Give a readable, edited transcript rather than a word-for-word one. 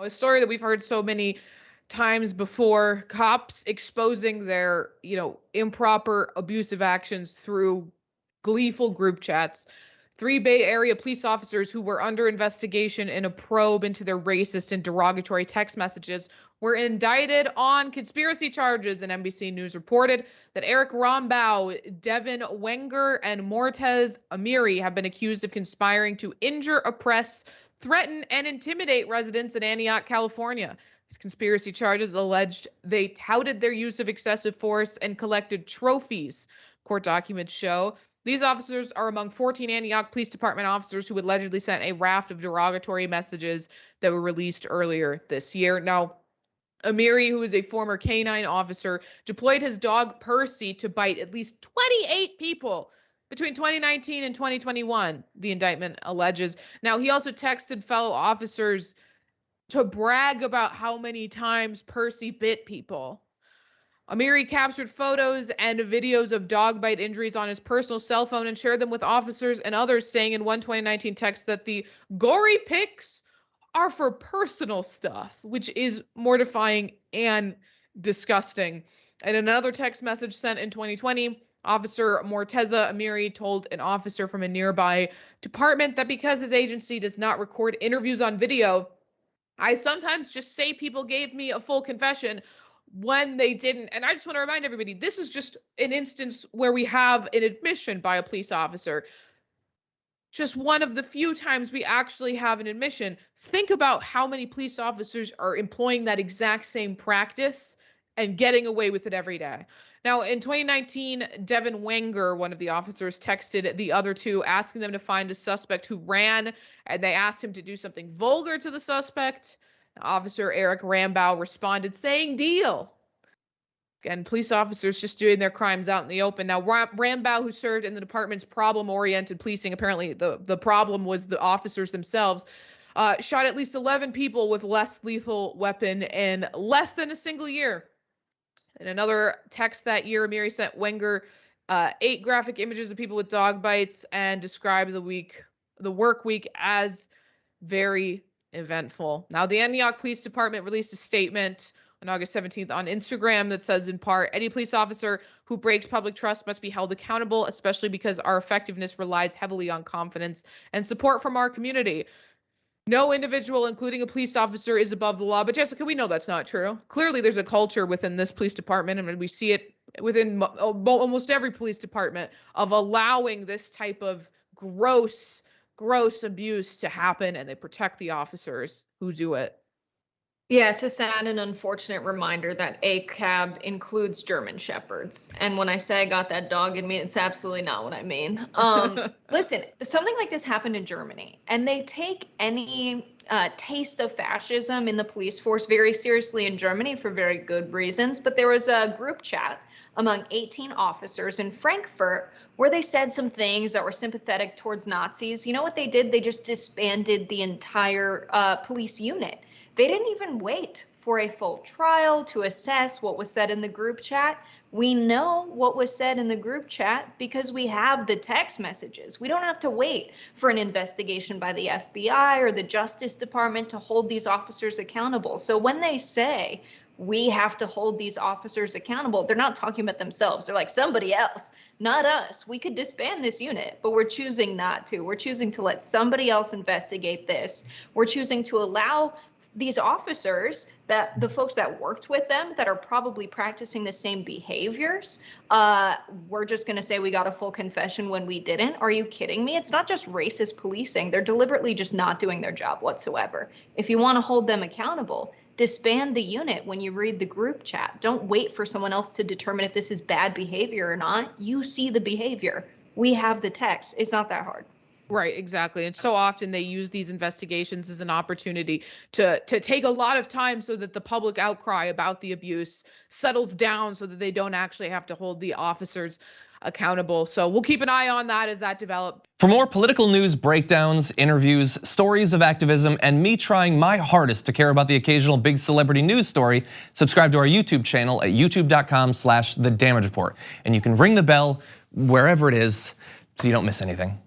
A story that we've heard so many times before, cops exposing their, improper abusive actions through gleeful group chats. 3 Bay Area police officers who were under investigation in a probe into their racist and derogatory text messages were indicted on conspiracy charges, and NBC News reported that Eric Rombough, Devon, Wenger, and Mortez Amiri have been accused of conspiring to injure, oppress, threaten, and intimidate residents in Antioch, California. These conspiracy charges alleged they touted their use of excessive force and collected trophies. Court documents show these officers are among 14 Antioch Police Department officers who allegedly sent a raft of derogatory messages that were released earlier this year. Now, Amiri, who is a former canine officer, deployed his dog Percy to bite at least 28 people between 2019 and 2021, the indictment alleges. Now, he also texted fellow officers to brag about how many times Percy bit people. Amiri captured photos and videos of dog bite injuries on his personal cell phone and shared them with officers and others, saying in one 2019 text that the gory pics are for personal stuff, which is mortifying and disgusting. And another text message sent in 2020, Officer Mortez Amiri told an officer from a nearby department that because his agency does not record interviews on video, I sometimes just say people gave me a full confession when they didn't. And I just want to remind everybody, this is just an instance where we have an admission by a police officer. Just one of the few times we actually have an admission. Think about how many police officers are employing that exact same practice and getting away with it every day. Now, in 2019, Devon Wenger, one of the officers, texted the other two asking them to find a suspect who ran, and they asked him to do something vulgar to the suspect. Officer Eric Rombough responded saying deal. Again, police officers just doing their crimes out in the open. Now, Rombough, who served in the department's problem-oriented policing, apparently the problem was the officers themselves, shot at least 11 people with less lethal weapon in less than a single year. In another text that year, Amiri sent Wenger 8 graphic images of people with dog bites and described the work week as very eventful. Now, the Antioch Police Department released a statement on August 17th on Instagram that says, in part, any police officer who breaks public trust must be held accountable, especially because our effectiveness relies heavily on confidence and support from our community. No individual, including a police officer, is above the law. But Jessica, we know that's not true. Clearly, there's a culture within this police department, and we see it within almost every police department, of allowing this type of gross abuse to happen, and they protect the officers who do it. Yeah, it's a sad and unfortunate reminder that ACAB includes German Shepherds. And when I say I got that dog in me, it's absolutely not what I mean. Listen, something like this happened in Germany, and they take any taste of fascism in the police force very seriously in Germany for very good reasons. But there was a group chat among 18 officers in Frankfurt where they said some things that were sympathetic towards Nazis. You know what they did? They just disbanded the entire police unit. They didn't even wait for a full trial to assess what was said in the group chat. We know what was said in the group chat because we have the text messages. We don't have to wait for an investigation by the FBI or the Justice Department to hold these officers accountable. So when they say we have to hold these officers accountable, they're not talking about themselves. They're like, somebody else, not us. We could disband this unit, but we're choosing not to. We're choosing to let somebody else investigate this. We're choosing to allow these officers, that the folks that worked with them that are probably practicing the same behaviors, we're just going to say we got a full confession when we didn't. Are you kidding me? It's not just racist policing. They're deliberately just not doing their job whatsoever. If you want to hold them accountable, disband the unit when you read the group chat. Don't wait for someone else to determine if this is bad behavior or not. You see the behavior. We have the text. It's not that hard. Right, exactly. And so often they use these investigations as an opportunity to take a lot of time so that the public outcry about the abuse settles down so that they don't actually have to hold the officers accountable. So we'll keep an eye on that as that develops. For more political news breakdowns, interviews, stories of activism, and me trying my hardest to care about the occasional big celebrity news story, subscribe to our YouTube channel at youtube.com/thedamagereport. And you can ring the bell wherever it is so you don't miss anything.